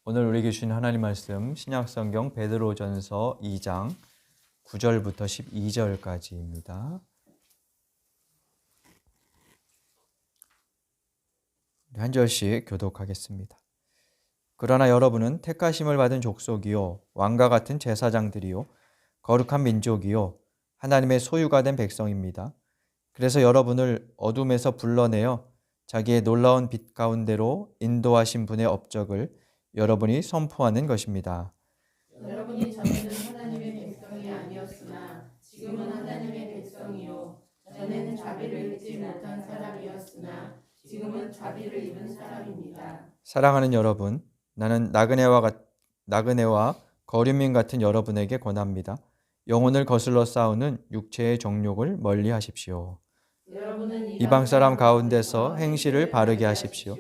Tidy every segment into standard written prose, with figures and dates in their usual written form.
오늘 우리에게 주신 하나님 말씀 신약성경 베드로전서 2장 9절부터 12절까지입니다. 한 절씩 교독하겠습니다. 그러나 여러분은 택하심을 받은 족속이요 왕과 같은 제사장들이요 거룩한 민족이요 하나님의 소유가 된 백성입니다. 그래서 여러분을 어둠에서 불러내어 자기의 놀라운 빛 가운데로 인도하신 분의 업적을 여러분이 선포하는 것입니다. 여러분이 전에는 하나님의 백성이 아니었으나 지금은 하나님의 백성이요 전에는 자비를 입지 못한 사람이었으나 지금은 자비를 입은 사람입니다. 사랑하는 여러분, 나는 나그네와 거류민 같은 여러분에게 권합니다. 영혼을 거슬러 싸우는 육체의 정욕을 멀리 하십시오. 여러분은 이방 사람 가운데서 행실을 바르게 하십시오.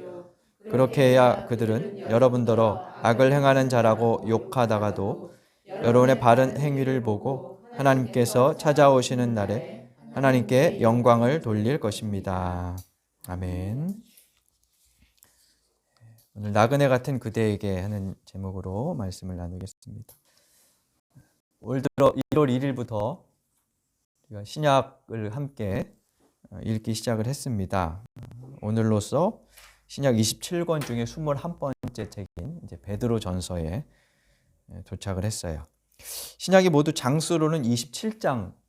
그렇게 해야 그들은 여러분더러 악을 행하는 자라고 욕하다가도 여러분의 바른 행위를 보고 하나님께서 찾아오시는 날에 하나님께 영광을 돌릴 것입니다. 아멘. 오늘 나그네 같은 그대에게 하는 제목으로 말씀을 나누겠습니다. 올 들어 1월 1일부터 우리가 신약을 함께 읽기 시작을 했습니다. 오늘로써 신약 27권 중에 21번째 책인 이제 베드로전서에 도착을 했어요. 신약이 모두 장수로는 27장까지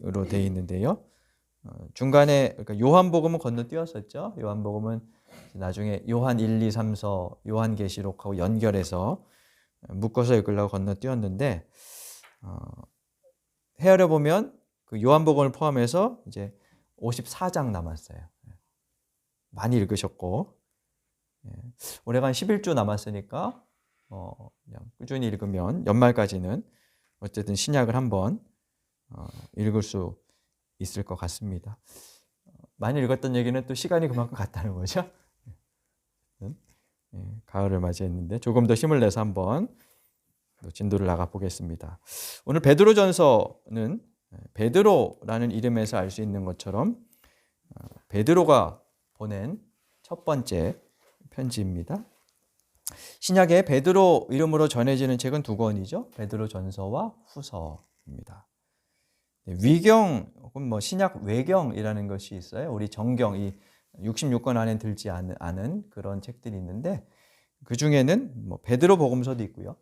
으로 되어 있는데요. 중간에 그러니까 요한복음은 건너뛰었었죠. 요한복음은 나중에 요한 1, 2, 3서, 요한계시록하고 연결해서 묶어서 읽으려고 건너뛰었는데 헤아려 보면 그 요한복음을 포함해서 이제 54장 남았어요. 많이 읽으셨고 올해가 한 11주 남았으니까 그냥 꾸준히 읽으면 연말까지는 어쨌든 신약을 한번 읽을 수 있을 것 같습니다. 많이 읽었던 얘기는 또 시간이 그만큼 갔다는 거죠. 가을을 맞이했는데 조금 더 힘을 내서 한번 진도를 나가 보겠습니다. 오늘 베드로전서는 베드로라는 이름에서 알 수 있는 것처럼 베드로가 보낸 첫 번째 편지입니다. 신약에 베드로 이름으로 전해지는 책은 두 권이죠. 베드로전서와 후서입니다. 위경 혹은 신약 외경이라는 것이 있어요. 우리 정경 이 66권 안에 들지 않은 그런 책들이 있는데 그 중에는 베드로 복음서도 있고요.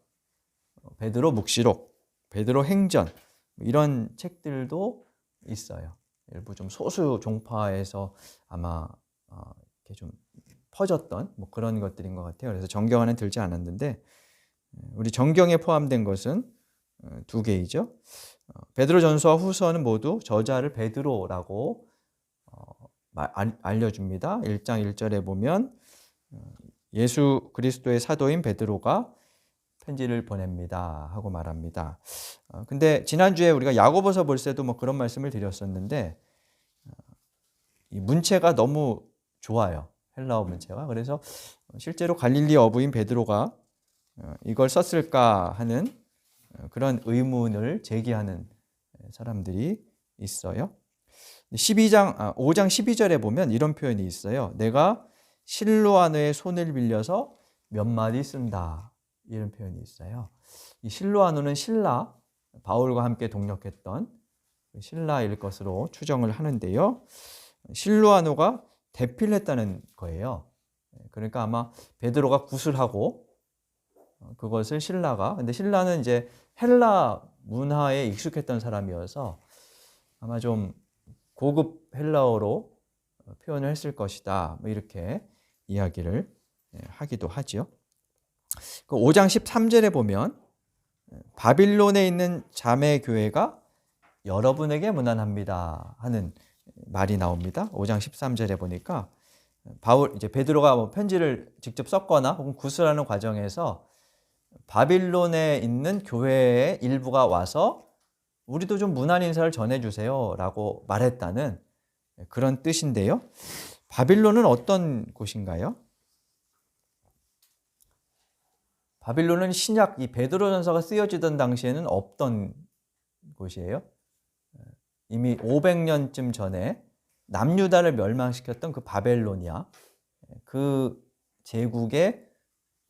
베드로 묵시록, 베드로 행전 이런 책들도 있어요. 일부 좀 소수 종파에서 아마 이렇게 좀 퍼졌던 그런 것들인 것 같아요. 그래서 정경 안에 들지 않았는데 우리 정경에 포함된 것은 두 개이죠. 베드로전서와 후서는 모두 저자를 베드로라고 알려줍니다. 1장 1절에 보면 예수 그리스도의 사도인 베드로가 편지를 보냅니다 하고 말합니다. 근데 지난주에 우리가 야고보서 볼 때도 그런 말씀을 드렸었는데 이 문체가 너무 좋아요. 헬라어 문체가. 그래서 실제로 갈릴리 어부인 베드로가 이걸 썼을까 하는 그런 의문을 제기하는 사람들이 있어요. 5장 12절에 보면 이런 표현이 있어요. 내가 실로아너의 손을 빌려서 몇 마디 쓴다. 이런 표현이 있어요. 이 실로아노는 신라, 바울과 함께 동역했던 신라일 것으로 추정을 하는데요. 실로아노가 대필했다는 거예요. 그러니까 아마 베드로가 구술하고 그것을 신라가, 근데 신라는 이제 헬라 문화에 익숙했던 사람이어서 아마 좀 고급 헬라어로 표현을 했을 것이다. 이렇게 이야기를 하기도 하죠. 5장 13절에 보면 바빌론에 있는 자매 교회가 여러분에게 문안합니다 하는 말이 나옵니다. 5장 13절에 보니까 이제 베드로가 편지를 직접 썼거나 혹은 구술하는 과정에서 바빌론에 있는 교회의 일부가 와서 우리도 좀 문안 인사를 전해주세요 라고 말했다는 그런 뜻인데요. 바빌론은 어떤 곳인가요? 바빌론은 신약 이 베드로전서가 쓰여지던 당시에는 없던 곳이에요. 이미 500년쯤 전에 남유다를 멸망시켰던 그 바벨로니아 그 제국의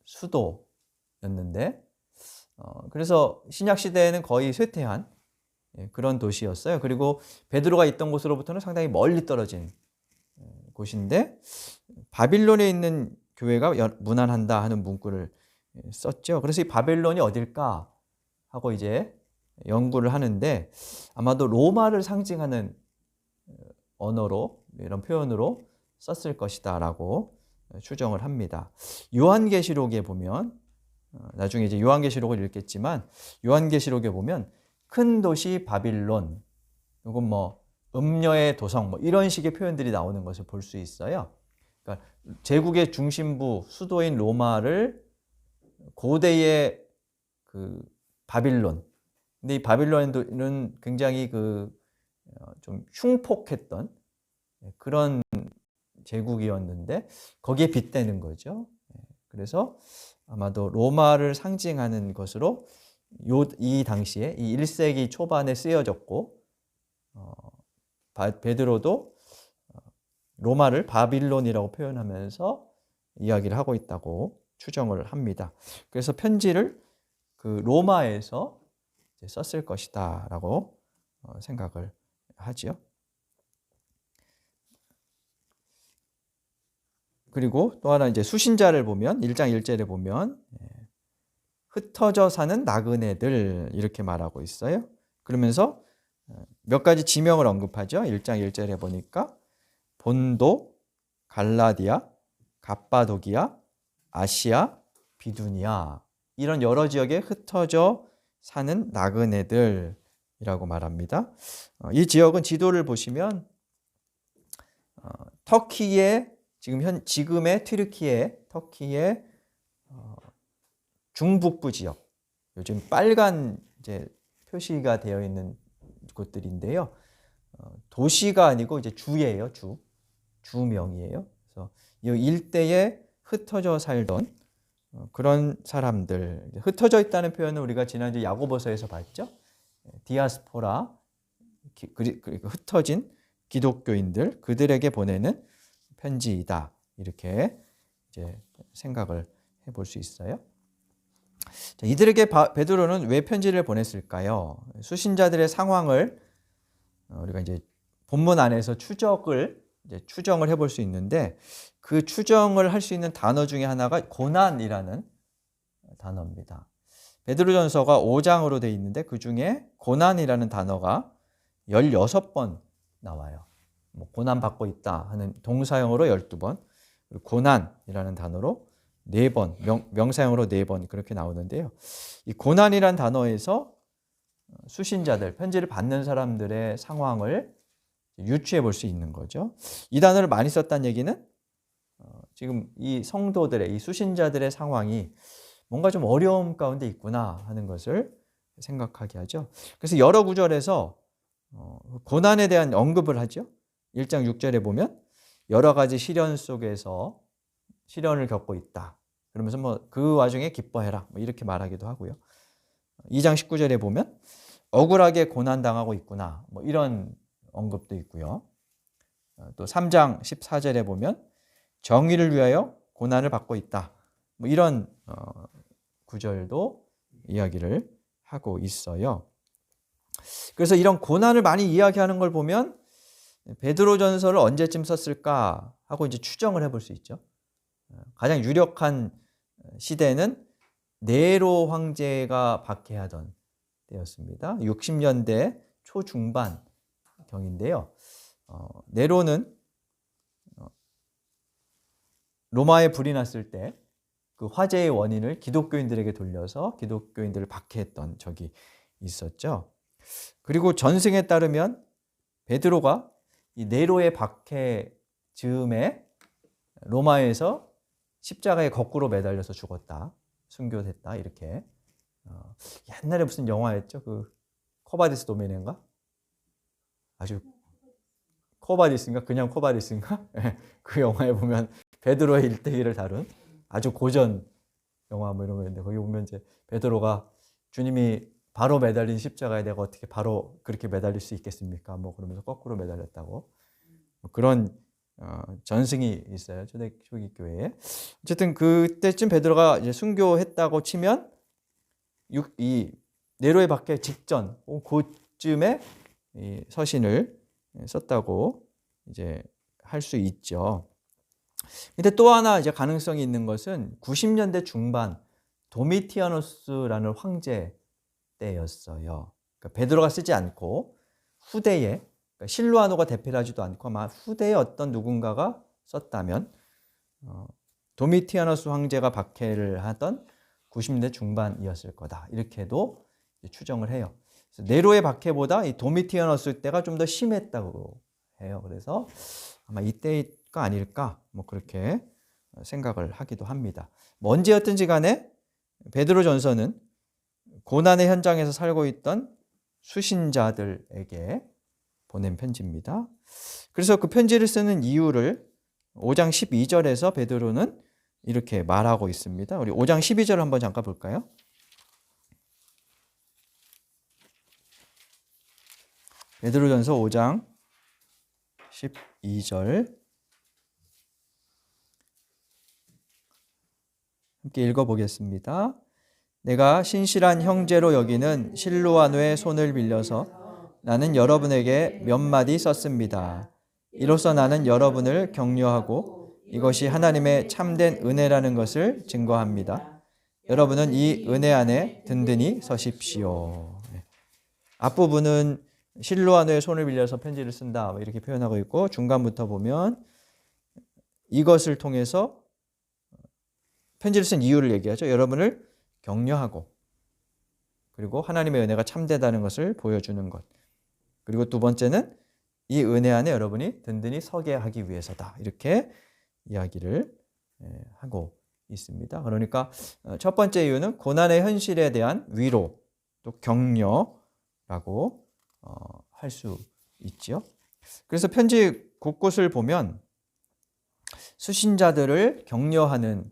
수도였는데 그래서 신약 시대에는 거의 쇠퇴한 그런 도시였어요. 그리고 베드로가 있던 곳으로부터는 상당히 멀리 떨어진 곳인데 바빌론에 있는 교회가 문안한다 하는 문구를 썼죠. 그래서 이 바벨론이 어딜까 하고 이제 연구를 하는데 아마도 로마를 상징하는 언어로 이런 표현으로 썼을 것이다라고 추정을 합니다. 요한계시록에 보면 나중에 이제 요한계시록을 읽겠지만 요한계시록에 보면 큰 도시 바빌론 혹은 뭐 음녀의 도성 뭐 이런 식의 표현들이 나오는 것을 볼 수 있어요. 그러니까 제국의 중심부 수도인 로마를 고대의 그 바빌론. 근데 이 바빌론은 굉장히 좀 흉폭했던 그런 제국이었는데 거기에 빗대는 거죠. 그래서 아마도 로마를 상징하는 것으로 이 당시에 이 1세기 초반에 쓰여졌고 베드로도 로마를 바빌론이라고 표현하면서 이야기를 하고 있다고 추정을 합니다. 그래서 편지를 그 로마에서 썼을 것이다라고 생각을 하지요. 그리고 또 하나 이제 수신자를 보면 1장 1절에 보면 흩어져 사는 나그네들 이렇게 말하고 있어요. 그러면서 몇 가지 지명을 언급하죠. 1장 1절에 보니까 본도, 갈라디아, 갑바도기아, 아시아, 비두니아 이런 여러 지역에 흩어져 사는 나그네들이라고 말합니다. 이 지역은 지도를 보시면 터키의 지금의 터키의 중북부 지역, 요즘 빨간 이제 표시가 되어 있는 곳들인데요. 도시가 아니고 이제 주예요, 주명이에요. 그래서 이 일대에 흩어져 살던 그런 사람들, 흩어져 있다는 표현은 우리가 지난주 야고보서에서 봤죠. 디아스포라, 그리고 흩어진 기독교인들, 그들에게 보내는 편지이다. 이렇게 이제 생각을 해볼 수 있어요. 자, 이들에게 베드로는 왜 편지를 보냈을까요? 수신자들의 상황을 우리가 이제 본문 안에서 추정을 해볼 수 있는데 그 추정을 할 수 있는 단어 중에 하나가 고난이라는 단어입니다. 베드로전서가 5장으로 되어 있는데 그 중에 고난이라는 단어가 16번 나와요. 뭐 고난받고 있다 하는 동사형으로 12번, 그리고 고난이라는 단어로 4번, 명사형으로 4번 그렇게 나오는데요. 이 고난이라는 단어에서 수신자들, 편지를 받는 사람들의 상황을 유추해 볼 수 있는 거죠. 이 단어를 많이 썼다는 얘기는 지금 이 성도들의, 이 수신자들의 상황이 뭔가 좀 어려움 가운데 있구나 하는 것을 생각하게 하죠. 그래서 여러 구절에서 고난에 대한 언급을 하죠. 1장 6절에 보면 여러 가지 시련 속에서 시련을 겪고 있다. 그러면서 뭐 그 와중에 기뻐해라. 뭐 이렇게 말하기도 하고요. 2장 19절에 보면 억울하게 고난당하고 있구나. 뭐 이런 언급도 있고요. 또 3장 14절에 보면 정의를 위하여 고난을 받고 있다. 뭐 이런 구절도 이야기를 하고 있어요. 그래서 이런 고난을 많이 이야기하는 걸 보면 베드로전서를 언제쯤 썼을까 하고 이제 추정을 해볼 수 있죠. 가장 유력한 시대는 네로 황제가 박해하던 때였습니다. 60년대 초중반 경인데요. 네로는 로마에 불이 났을 때 그 화재의 원인을 기독교인들에게 돌려서 기독교인들을 박해했던 적이 있었죠. 그리고 전승에 따르면 베드로가 이 네로의 박해 즈음에 로마에서 십자가에 거꾸로 매달려서 죽었다, 순교됐다 이렇게. 옛날에 무슨 영화였죠? 그 코바디스 도메네인가? 아주 코바디스인가? 그냥 코바디스인가? 그 영화에 보면 베드로의 일대기를 다룬 아주 고전 영화 뭐 이런 거 있는데 거기 보면 이제 베드로가 주님이 바로 매달린 십자가에 내가 어떻게 바로 그렇게 매달릴 수 있겠습니까? 뭐 그러면서 거꾸로 매달렸다고. 그런 전승이 있어요. 초기 교회에. 어쨌든 그때쯤 베드로가 이제 순교했다고 치면 이 네로의 박해 직전 그쯤에 이 서신을 썼다고 이제 할 수 있죠. 근데 또 하나 이제 가능성이 있는 것은 90년대 중반 도미티아누스라는 황제 때였어요. 그러니까 베드로가 쓰지 않고 후대에, 그러니까 실루아노가 대필하지도 않고 아마 후대에 어떤 누군가가 썼다면 도미티아누스 황제가 박해를 하던 90년대 중반이었을 거다. 이렇게도 추정을 해요. 그래서 네로의 박해보다 이 도미티아누스 때가 좀 더 심했다고 해요. 그래서 아마 이때가 아닐까 뭐 그렇게 생각을 하기도 합니다. 뭐 언제였든지 간에 베드로전서는 고난의 현장에서 살고 있던 수신자들에게 보낸 편지입니다. 그래서 그 편지를 쓰는 이유를 5장 12절에서 베드로는 이렇게 말하고 있습니다. 우리 5장 12절 한번 잠깐 볼까요? 베드로전서 5장 12절 함께 읽어보겠습니다. 내가 신실한 형제로 여기는 실로아노의 손을 빌려서 나는 여러분에게 몇 마디 썼습니다. 이로써 나는 여러분을 격려하고 이것이 하나님의 참된 은혜라는 것을 증거합니다. 여러분은 이 은혜 안에 든든히 서십시오. 앞부분은 실로아노의 손을 빌려서 편지를 쓴다 이렇게 표현하고 있고 중간부터 보면 이것을 통해서 편지를 쓴 이유를 얘기하죠. 여러분을 격려하고 그리고 하나님의 은혜가 참되다는 것을 보여주는 것. 그리고 두 번째는 이 은혜 안에 여러분이 든든히 서게 하기 위해서다. 이렇게 이야기를 하고 있습니다. 그러니까 첫 번째 이유는 고난의 현실에 대한 위로 또 격려라고 할 수 있죠. 그래서 편지 곳곳을 보면 수신자들을 격려하는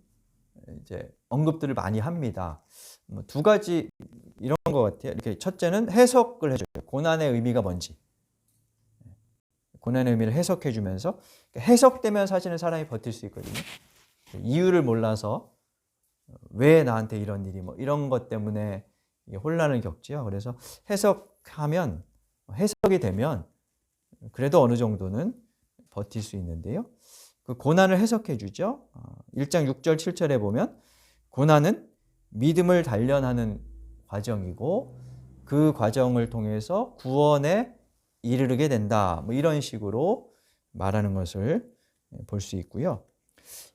이제 언급들을 많이 합니다. 두 가지 이런 것 같아요. 이렇게 첫째는 해석을 해줘요. 고난의 의미가 뭔지. 고난의 의미를 해석해 주면서 해석되면 사실은 사람이 버틸 수 있거든요. 이유를 몰라서 왜 나한테 이런 일이 뭐 이런 것 때문에 혼란을 겪지요. 그래서 해석이 되면 그래도 어느 정도는 버틸 수 있는데요. 그 고난을 해석해 주죠. 1장 6절 7절에 보면 고난은 믿음을 단련하는 과정이고 그 과정을 통해서 구원에 이르게 된다. 뭐 이런 식으로 말하는 것을 볼 수 있고요.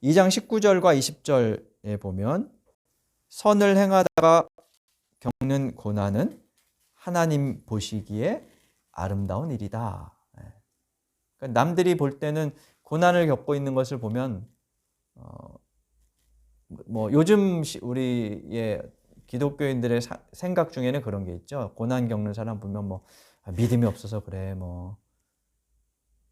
2장 19절과 20절에 보면 선을 행하다가 겪는 고난은 하나님 보시기에 아름다운 일이다. 그러니까 남들이 볼 때는 고난을 겪고 있는 것을 보면 뭐 요즘 우리의 기독교인들의 생각 중에는 그런 게 있죠. 고난 겪는 사람 보면 뭐 믿음이 없어서 그래, 뭐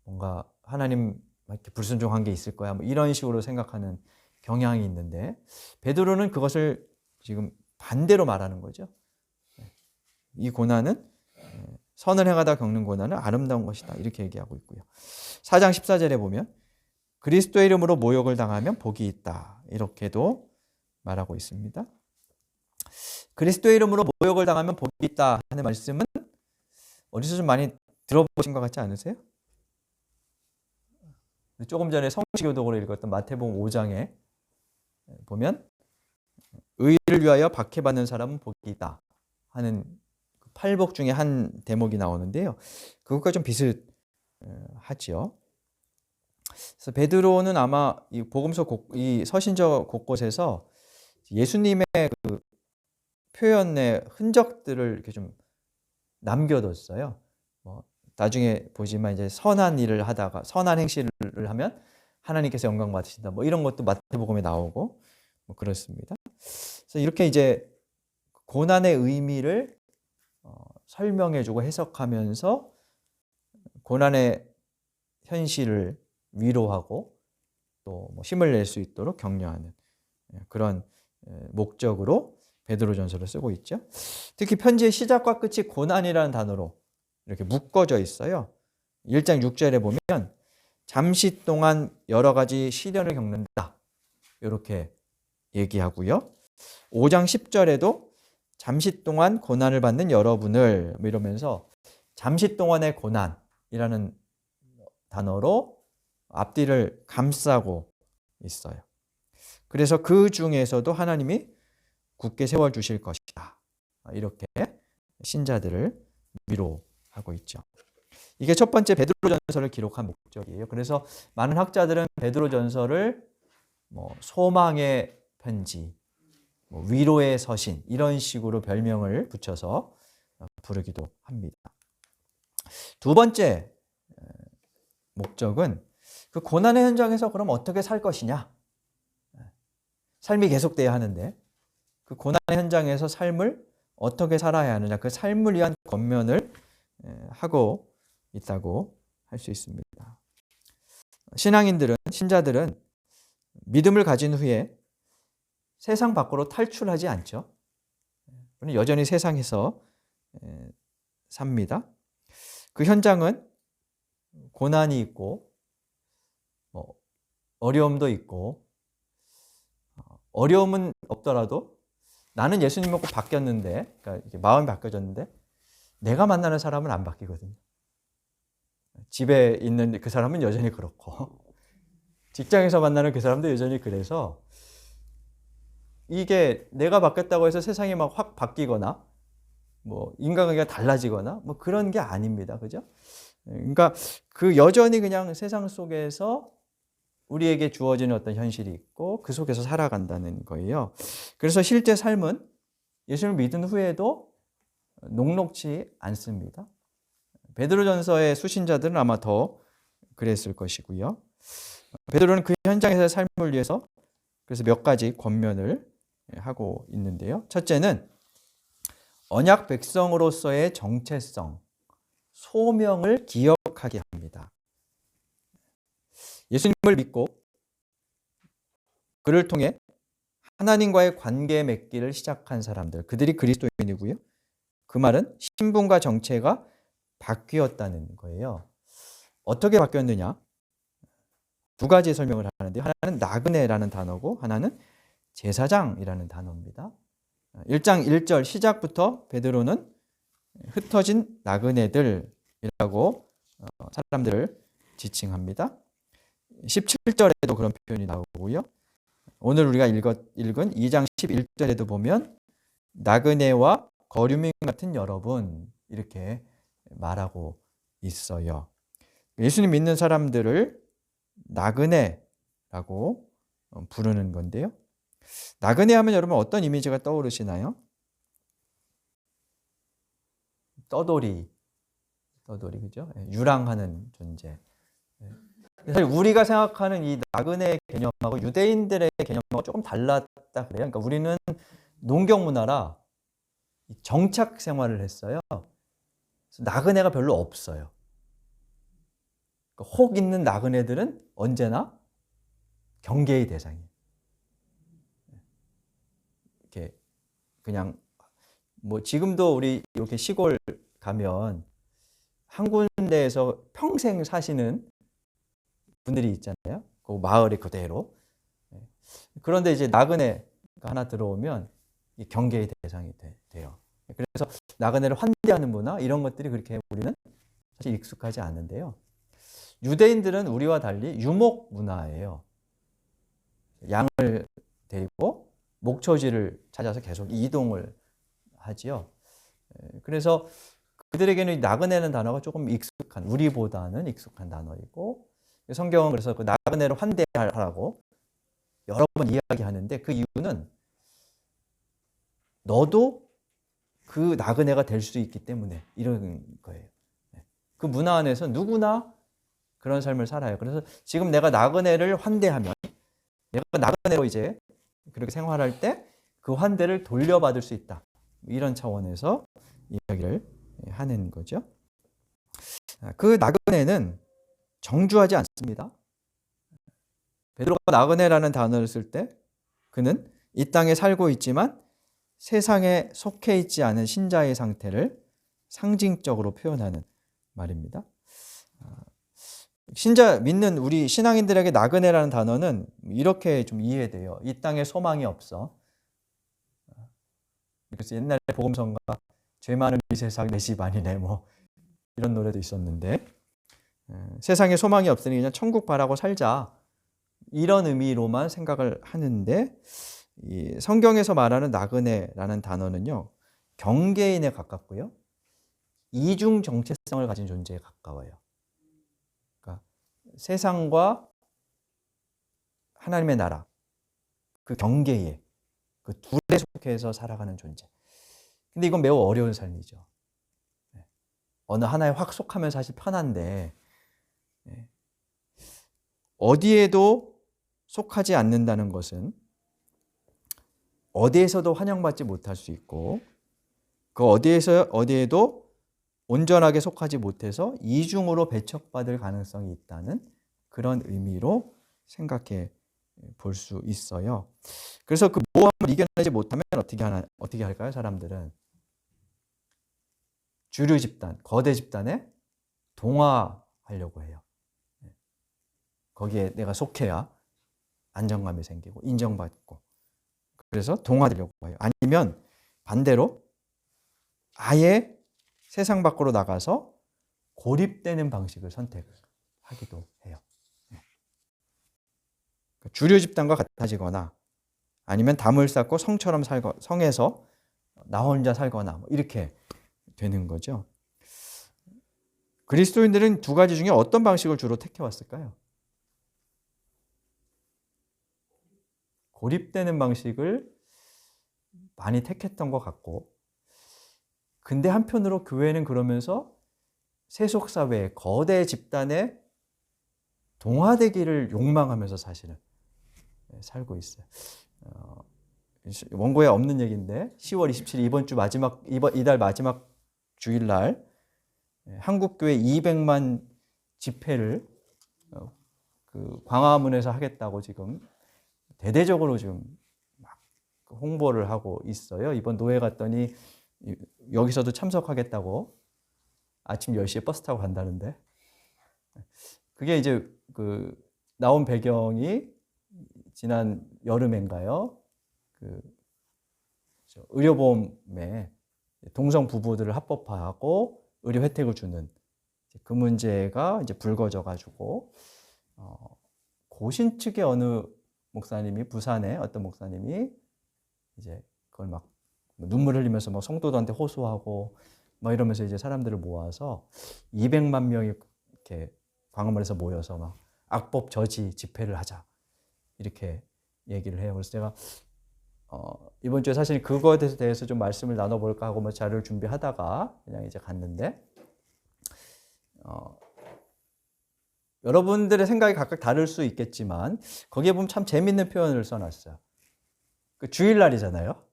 뭔가 하나님 이렇게 불순종한 게 있을 거야, 뭐 이런 식으로 생각하는 경향이 있는데 베드로는 그것을 지금 반대로 말하는 거죠. 이 고난은 선을 행하다 겪는 고난은 아름다운 것이다 이렇게 얘기하고 있고요. 4장 14절에 보면 그리스도의 이름으로 모욕을 당하면 복이 있다 이렇게도 말하고 있습니다. 그리스도의 이름으로 모욕을 당하면 복이 있다 하는 말씀은 어디서 좀 많이 들어보신 것 같지 않으세요? 조금 전에 성시교독으로 읽었던 마태복음 5장에 보면 의를 위하여 박해받는 사람은 복이 있다 하는 팔복 중에 한 대목이 나오는데요. 그것과 좀 비슷하지요. 그래서 베드로는 아마 이 복음서 이 서신저 곳곳에서 예수님의 그 표현의 흔적들을 이렇게 좀 남겨뒀어요. 뭐 나중에 보지만 이제 선한 일을 하다가 선한 행실을 하면 하나님께서 영광 받으신다. 뭐 이런 것도 마태복음에 나오고 뭐 그렇습니다. 그래서 이렇게 이제 고난의 의미를 설명해주고 해석하면서 고난의 현실을 위로하고 또 뭐 힘을 낼 수 있도록 격려하는 그런 목적으로 베드로전서를 쓰고 있죠. 특히 편지의 시작과 끝이 고난이라는 단어로 이렇게 묶어져 있어요. 1장 6절에 보면 잠시 동안 여러 가지 시련을 겪는다. 이렇게 얘기하고요. 5장 10절에도 잠시 동안 고난을 받는 여러분을 이러면서 잠시 동안의 고난이라는 단어로 앞뒤를 감싸고 있어요. 그래서 그 중에서도 하나님이 굳게 세워주실 것이다. 이렇게 신자들을 위로하고 있죠. 이게 첫 번째 베드로전서를 기록한 목적이에요. 그래서 많은 학자들은 베드로전서를 소망의 편지, 위로의 서신 이런 식으로 별명을 붙여서 부르기도 합니다. 두 번째 목적은 그 고난의 현장에서 그럼 어떻게 살 것이냐? 삶이 계속돼야 하는데 그 고난의 현장에서 삶을 어떻게 살아야 하느냐, 그 삶을 위한 권면을 하고 있다고 할 수 있습니다. 신자들은 믿음을 가진 후에 세상 밖으로 탈출하지 않죠. 여전히 세상에서 삽니다. 그 현장은 고난이 있고 어려움도 있고, 어려움은 없더라도 나는 예수님 믿고 바뀌었는데, 그러니까 이렇게 마음이 바뀌어졌는데 내가 만나는 사람은 안 바뀌거든요. 집에 있는 그 사람은 여전히 그렇고 직장에서 만나는 그 사람도 여전히 그래서 이게 내가 바뀌었다고 해서 세상이 막 확 바뀌거나 인간관계가 달라지거나 그런 게 아닙니다. 그죠? 그러니까 그 여전히 그냥 세상 속에서 우리에게 주어지는 어떤 현실이 있고 그 속에서 살아간다는 거예요. 그래서 실제 삶은 예수를 믿은 후에도 녹록지 않습니다. 베드로전서의 수신자들은 아마 더 그랬을 것이고요. 베드로는 그 현장에서의 삶을 위해서 그래서 몇 가지 권면을 하고 있는데요. 첫째는 언약 백성으로서의 정체성, 소명을 기억하게 합니다. 예수님을 믿고 그를 통해 하나님과의 관계 맺기를 시작한 사람들, 그들이 그리스도인이고요. 그 말은 신분과 정체가 바뀌었다는 거예요. 어떻게 바뀌었느냐? 두 가지 설명을 하는데, 하나는 나그네라는 단어고 하나는 제사장이라는 단어입니다. 1장 1절 시작부터 베드로는 흩어진 나그네들이라고 사람들을 지칭합니다. 17절에도 그런 표현이 나오고요. 오늘 우리가 읽은 2장 11절에도 보면 나그네와 거류민 같은 여러분 이렇게 말하고 있어요. 예수님 믿는 사람들을 나그네라고 부르는 건데요. 나그네 하면 여러분 어떤 이미지가 떠오르시나요? 떠돌이 그죠? 유랑하는 존재. 사실 우리가 생각하는 이 나그네 개념하고 유대인들의 개념하고 조금 달랐다 그래요. 그러니까 우리는 농경 문화라 정착 생활을 했어요. 그래서 나그네가 별로 없어요. 그러니까 혹 있는 나그네들은 언제나 경계의 대상이에요. 이렇게 그냥 지금도 우리 이렇게 시골 가면 한 군데에서 평생 사시는 분들이 있잖아요. 그 마을이 그대로. 그런데 이제 나그네가 하나 들어오면 경계의 대상이 돼요. 그래서 나그네를 환대하는 문화 이런 것들이 그렇게 우리는 사실 익숙하지 않은데요. 유대인들은 우리와 달리 유목 문화예요. 양을 데리고 목초지를 찾아서 계속 이동을 하지요. 그래서 그들에게는 나그네는 단어가 조금 익숙한, 우리보다는 익숙한 단어이고, 성경은 그래서 그 나그네를 환대하라고 여러 번 이야기하는데 그 이유는 너도 그 나그네가 될 수 있기 때문에 이런 거예요. 그 문화 안에서 누구나 그런 삶을 살아요. 그래서 지금 내가 나그네를 환대하면 내가 나그네로 이제 그렇게 생활할 때 그 환대를 돌려받을 수 있다. 이런 차원에서 이야기를 하는 거죠. 그 나그네는 정주하지 않습니다. 베드로가 나그네라는 단어를 쓸 때 그는 이 땅에 살고 있지만 세상에 속해 있지 않은 신자의 상태를 상징적으로 표현하는 말입니다. 신자 믿는 우리 신앙인들에게 나그네라는 단어는 이렇게 좀 이해돼요. 이 땅에 소망이 없어. 그래서 옛날에 복음성가 죄 많은 이 세상 내 집 아니네 뭐 이런 노래도 있었는데 세상에 소망이 없으니 그냥 천국 바라고 살자 이런 의미로만 생각을 하는데 이 성경에서 말하는 나그네라는 단어는요 경계인에 가깝고요 이중 정체성을 가진 존재에 가까워요. 그러니까 세상과 하나님의 나라 그 경계에 그 둘에 속해서 살아가는 존재. 근데 이건 매우 어려운 삶이죠. 어느 하나에 확 속하면 사실 편한데 어디에도 속하지 않는다는 것은 어디에서도 환영받지 못할 수 있고 그 어디에도 온전하게 속하지 못해서 이중으로 배척받을 가능성이 있다는 그런 의미로 생각해 볼 수 있어요. 그래서 그 모험을 이겨내지 못하면 어떻게 할까요? 사람들은 주류 집단, 거대 집단에 동화하려고 해요. 거기에 내가 속해야 안정감이 생기고 인정받고 그래서 동화되려고 해요. 아니면 반대로 아예 세상 밖으로 나가서 고립되는 방식을 선택하기도 해요. 주류 집단과 같아지거나 아니면 담을 쌓고 성에서 나 혼자 살거나 뭐 이렇게 되는 거죠. 그리스도인들은 두 가지 중에 어떤 방식을 주로 택해왔을까요? 고립되는 방식을 많이 택했던 것 같고 근데 한편으로 교회는 그러면서 세속사회, 거대 집단에 동화되기를 욕망하면서 사실은 살고 있어요. 원고에 없는 얘기인데 10월 27일 이달 마지막 주일날 한국교회 200만 집회를 그 광화문에서 하겠다고 지금 대대적으로 지금 막 홍보를 하고 있어요. 이번 노회 갔더니 여기서도 참석하겠다고 아침 10시에 버스 타고 간다는데 그게 이제 그 나온 배경이 지난 여름인가요? 그 의료보험에 동성 부부들을 합법화하고 의료 혜택을 주는 그 문제가 이제 불거져 가지고 고신 측의 어느 목사님이 부산의 어떤 목사님이 이제 그걸 막 눈물 흘리면서 막 성도들한테 호소하고 막 이러면서 이제 사람들을 모아서 200만 명이 이렇게 광화문에서 모여서 막 악법 저지 집회를 하자 이렇게 얘기를 해요. 그래서 제가 이번 주에 사실 그거에 대해서 좀 말씀을 나눠볼까 하고 뭐 자료를 준비하다가 그냥 이제 갔는데 여러분들의 생각이 각각 다를 수 있겠지만 거기에 보면 참 재밌는 표현을 써놨어요. 그 주일날이잖아요.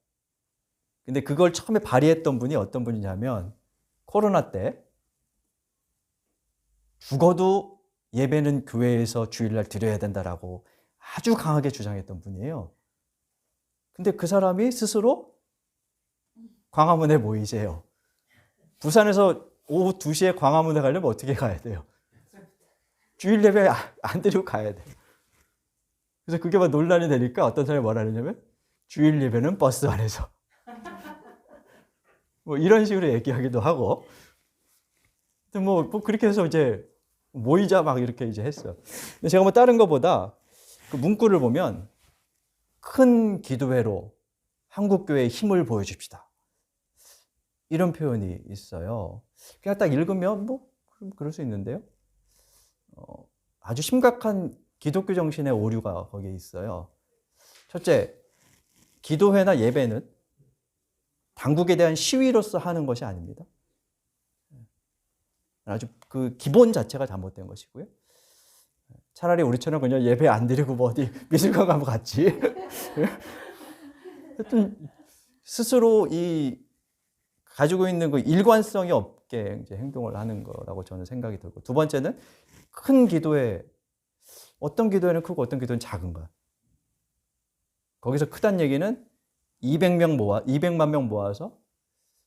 근데 그걸 처음에 발의했던 분이 어떤 분이냐면 코로나 때 죽어도 예배는 교회에서 주일날 드려야 된다라고 아주 강하게 주장했던 분이에요. 근데 그 사람이 스스로 광화문에 모이세요. 부산에서 오후 2시에 광화문에 가려면 어떻게 가야 돼요? 주일 예배 안 드리고 가야 돼요. 그래서 그게 막 논란이 되니까 어떤 사람이 뭐라 그러냐면 주일 예배는 버스 안에서 뭐 이런 식으로 얘기하기도 하고 뭐 그렇게 해서 이제 모이자 막 이렇게 이제 했어요. 근데 제가 뭐 다른 거보다 그 문구를 보면 큰 기도회로 한국교회의 힘을 보여줍시다. 이런 표현이 있어요. 그냥 딱 읽으면 뭐 그럴 수 있는데요. 아주 심각한 기독교 정신의 오류가 거기에 있어요. 첫째, 기도회나 예배는 당국에 대한 시위로서 하는 것이 아닙니다. 아주 그 기본 자체가 잘못된 것이고요. 차라리 우리처럼 그냥 예배 안 드리고 뭐 어디 미술관 가면 갔지. 하여튼 스스로 이 가지고 있는 그 일관성이 없게 이제 행동을 하는 거라고 저는 생각이 들고 두 번째는 큰 기도회 어떤 기도회는 크고 어떤 기도회는 작은 것. 거기서 크다는 얘기는 200만 명 모아서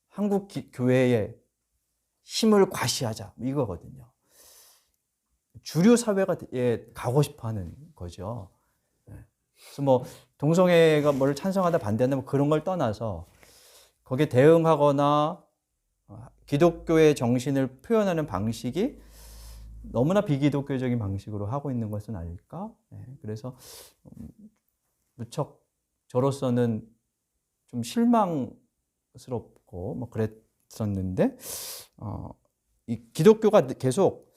한국 교회의 힘을 과시하자 이거거든요. 주류 사회에 가고 싶어하는 거죠. 그래서 뭐 동성애가 뭘 찬성하다 반대한다 뭐 그런 걸 떠나서 거기에 대응하거나 기독교의 정신을 표현하는 방식이 너무나 비기독교적인 방식으로 하고 있는 것은 아닐까? 그래서 무척 저로서는 좀 실망스럽고 뭐 그랬었는데 이 기독교가 계속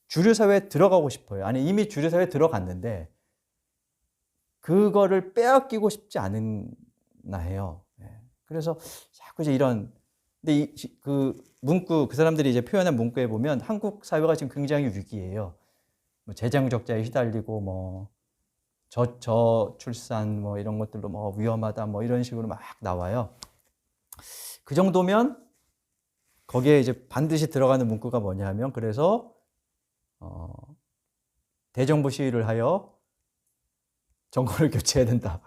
주류 사회에 들어가고 싶어요. 아니 이미 주류 사회에 들어갔는데 그거를 빼앗기고 싶지 않나 해요. 그래서 자꾸 이제 이런 근데 그 문구 그 사람들이 이제 표현한 문구에 보면 한국 사회가 지금 굉장히 위기예요. 뭐 재정 적자에 휘달리고 뭐 저출산 뭐 이런 것들로 뭐 위험하다 뭐 이런 식으로 막 나와요. 그 정도면 거기에 이제 반드시 들어가는 문구가 뭐냐면 그래서 대정부 시위를 하여 정권을 교체해야 된다.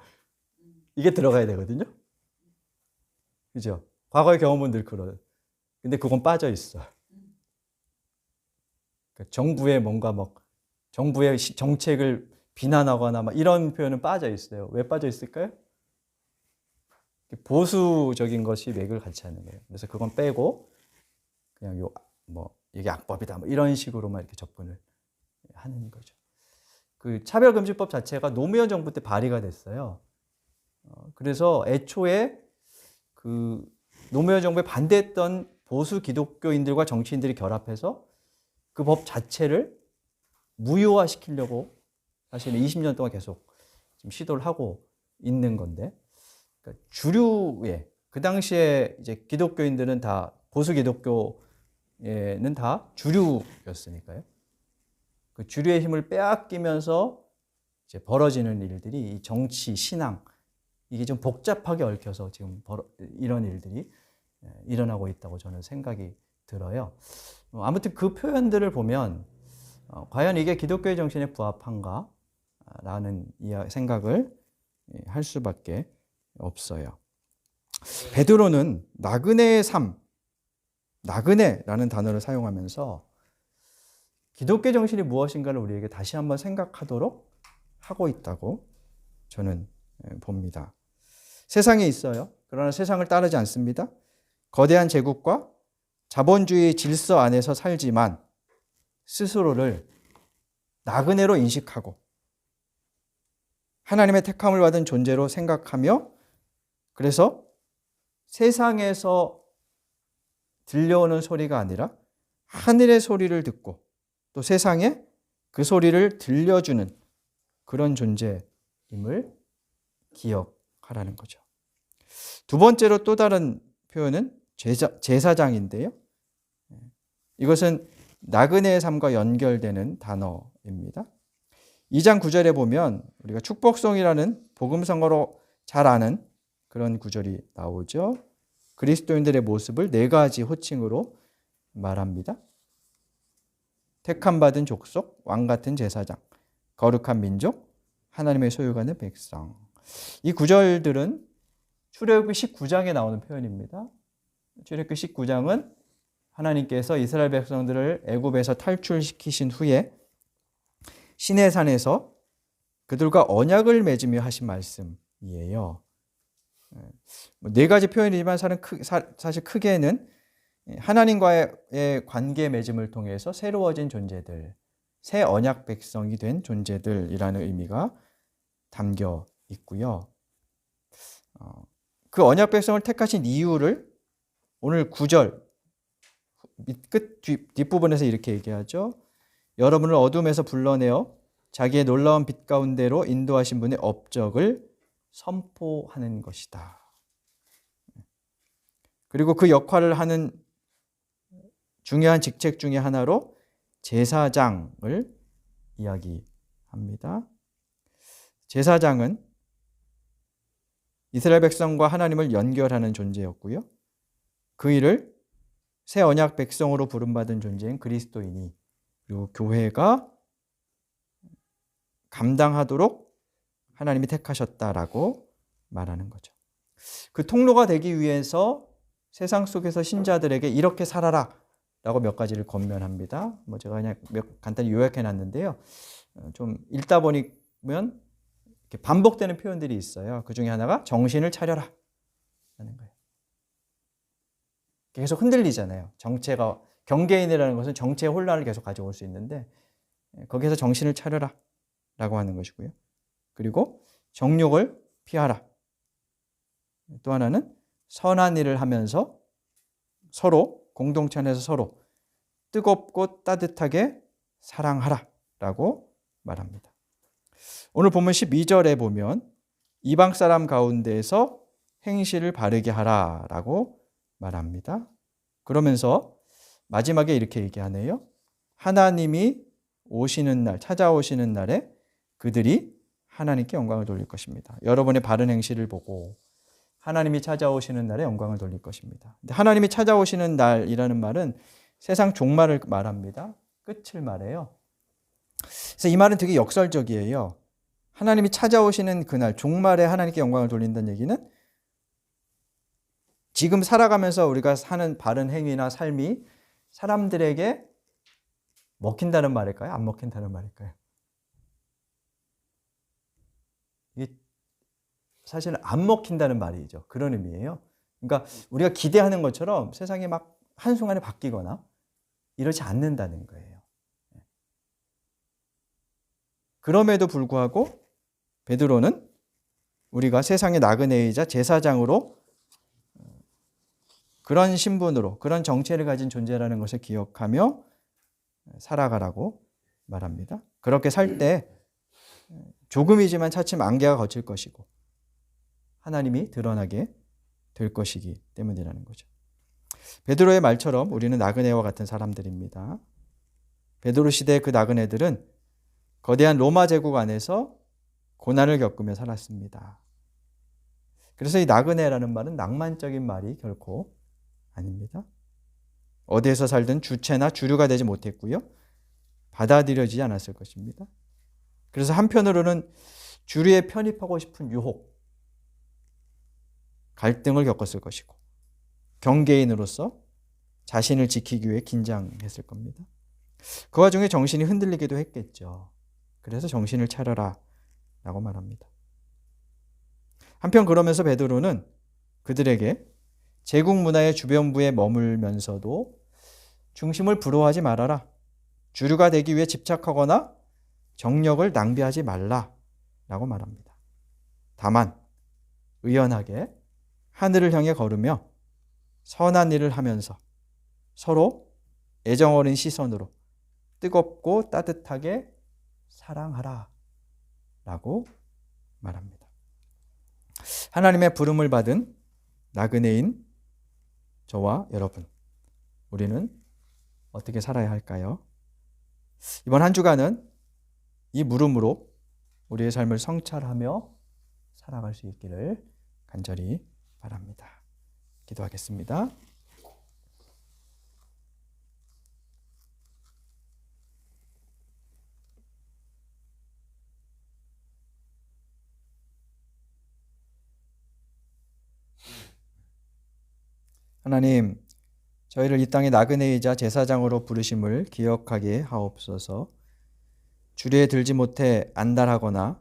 이게 들어가야 되거든요. 그죠? 과거의 경험은 늘 그래요. 근데 그건 빠져 있어. 그러니까 정부의 뭔가 막 정부의 정책을 비난하거나 막 이런 표현은 빠져 있어요. 왜 빠져 있을까요? 보수적인 것이 맥을 같이 하는 거예요. 그래서 그건 빼고 그냥 뭐 이게 악법이다 뭐 이런 식으로만 이렇게 접근을 하는 거죠. 그 차별금지법 자체가 노무현 정부 때 발의가 됐어요. 그래서 애초에 그 노무현 정부에 반대했던 보수 기독교인들과 정치인들이 결합해서 그 법 자체를 무효화시키려고 사실은 20년 동안 계속 지금 시도를 하고 있는 건데, 그러니까 주류의 그 당시에 이제 기독교인들은 다 보수 기독교에는 다 주류였으니까요. 그 주류의 힘을 빼앗기면서 이제 벌어지는 일들이 이 정치, 신앙 이게 좀 복잡하게 얽혀서 지금 이런 일들이 일어나고 있다고 저는 생각이 들어요. 아무튼 그 표현들을 보면 과연 이게 기독교의 정신에 부합한가? 라는 생각을 할 수밖에 없어요. 베드로는 나그네의 삶, 나그네라는 단어를 사용하면서 기독교 정신이 무엇인가를 우리에게 다시 한번 생각하도록 하고 있다고 저는 봅니다. 세상에 있어요. 그러나 세상을 따르지 않습니다. 거대한 제국과 자본주의 질서 안에서 살지만 스스로를 나그네로 인식하고 하나님의 택함을 받은 존재로 생각하며 그래서 세상에서 들려오는 소리가 아니라 하늘의 소리를 듣고 또 세상에 그 소리를 들려주는 그런 존재임을 기억하라는 거죠. 두 번째로 또 다른 표현은 제사장인데요. 이것은 나그네의 삶과 연결되는 단어입니다. 2장 9절에 보면 우리가 축복송이라는 복음성어로 잘 아는 그런 구절이 나오죠. 그리스도인들의 모습을 네 가지 호칭으로 말합니다. 택함받은 족속, 왕같은 제사장, 거룩한 민족, 하나님의 소유가는 백성. 이 구절들은 출애굽기 19장에 나오는 표현입니다. 출애굽기 19장은 하나님께서 이스라엘 백성들을 애굽에서 탈출시키신 후에 시내산에서 그들과 언약을 맺으며 하신 말씀이에요. 네 가지 표현이지만 사실 크게는 하나님과의 관계 맺음을 통해서 새로워진 존재들, 새 언약 백성이 된 존재들이라는 의미가 담겨 있고요. 그 언약 백성을 택하신 이유를 오늘 9절 끝 뒷부분에서 이렇게 얘기하죠. 여러분을 어둠에서 불러내어 자기의 놀라운 빛 가운데로 인도하신 분의 업적을 선포하는 것이다. 그리고 그 역할을 하는 중요한 직책 중에 하나로 제사장을 이야기합니다. 제사장은 이스라엘 백성과 하나님을 연결하는 존재였고요. 그 일을 새 언약 백성으로 부름받은 존재인 그리스도인이 그리고 교회가 감당하도록 하나님이 택하셨다라고 말하는 거죠. 그 통로가 되기 위해서 세상 속에서 신자들에게 이렇게 살아라 라고 몇 가지를 권면합니다. 뭐 제가 그냥 간단히 요약해 놨는데요. 좀 읽다 보면 이렇게 반복되는 표현들이 있어요. 그 중에 하나가 정신을 차려라 하는 거예요. 계속 흔들리잖아요. 정체가, 경계인이라는 것은 정체의 혼란을 계속 가져올 수 있는데 거기에서 정신을 차려라 라고 하는 것이고요. 그리고 정욕을 피하라. 또 하나는 선한 일을 하면서 서로, 공동체 안에서 서로 뜨겁고 따뜻하게 사랑하라 라고 말합니다. 오늘 본문 12절에 보면 이방 사람 가운데에서 행실을 바르게 하라 라고 말합니다. 그러면서 마지막에 이렇게 얘기하네요. 하나님이 오시는 날, 찾아오시는 날에 그들이 하나님께 영광을 돌릴 것입니다. 여러분의 바른 행실을 보고 하나님이 찾아오시는 날에 영광을 돌릴 것입니다. 근데 하나님이 찾아오시는 날이라는 말은 세상 종말을 말합니다. 끝을 말해요. 그래서 이 말은 되게 역설적이에요. 하나님이 찾아오시는 그날, 종말에 하나님께 영광을 돌린다는 얘기는 지금 살아가면서 우리가 사는 바른 행위나 삶이 사람들에게 먹힌다는 말일까요? 안 먹힌다는 말일까요? 이게 사실은 안 먹힌다는 말이죠. 그런 의미예요. 그러니까 우리가 기대하는 것처럼 세상이 막 한순간에 바뀌거나 이러지 않는다는 거예요. 그럼에도 불구하고 베드로는 우리가 세상의 나그네이자 제사장으로 그런 신분으로, 그런 정체를 가진 존재라는 것을 기억하며 살아가라고 말합니다. 그렇게 살 때 조금이지만 차츰 안개가 걷힐 것이고 하나님이 드러나게 될 것이기 때문이라는 거죠. 베드로의 말처럼 우리는 나그네와 같은 사람들입니다. 베드로 시대의 그 나그네들은 거대한 로마 제국 안에서 고난을 겪으며 살았습니다. 그래서 이 나그네라는 말은 낭만적인 말이 결코 아닙니다. 어디에서 살든 주체나 주류가 되지 못했고요. 받아들여지지 않았을 것입니다. 그래서 한편으로는 주류에 편입하고 싶은 유혹, 갈등을 겪었을 것이고 경계인으로서 자신을 지키기 위해 긴장했을 겁니다. 그 와중에 정신이 흔들리기도 했겠죠. 그래서 정신을 차려라 라고 말합니다. 한편 그러면서 베드로는 그들에게 제국 문화의 주변부에 머물면서도 중심을 불허하지 말아라. 주류가 되기 위해 집착하거나 정력을 낭비하지 말라 라고 말합니다. 다만 의연하게 하늘을 향해 걸으며 선한 일을 하면서 서로 애정 어린 시선으로 뜨겁고 따뜻하게 사랑하라 라고 말합니다. 하나님의 부름을 받은 나그네인 저와 여러분, 우리는 어떻게 살아야 할까요? 이번 한 주간은 이 물음으로 우리의 삶을 성찰하며 살아갈 수 있기를 간절히 바랍니다. 기도하겠습니다. 하나님, 저희를 이 땅의 나그네이자 제사장으로 부르심을 기억하게 하옵소서. 주류에 들지 못해 안달하거나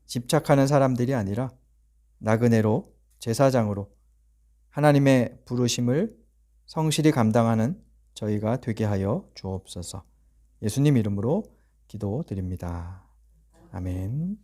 집착하는 사람들이 아니라 나그네로, 제사장으로 하나님의 부르심을 성실히 감당하는 저희가 되게 하여 주옵소서. 예수님 이름으로 기도드립니다. 아멘.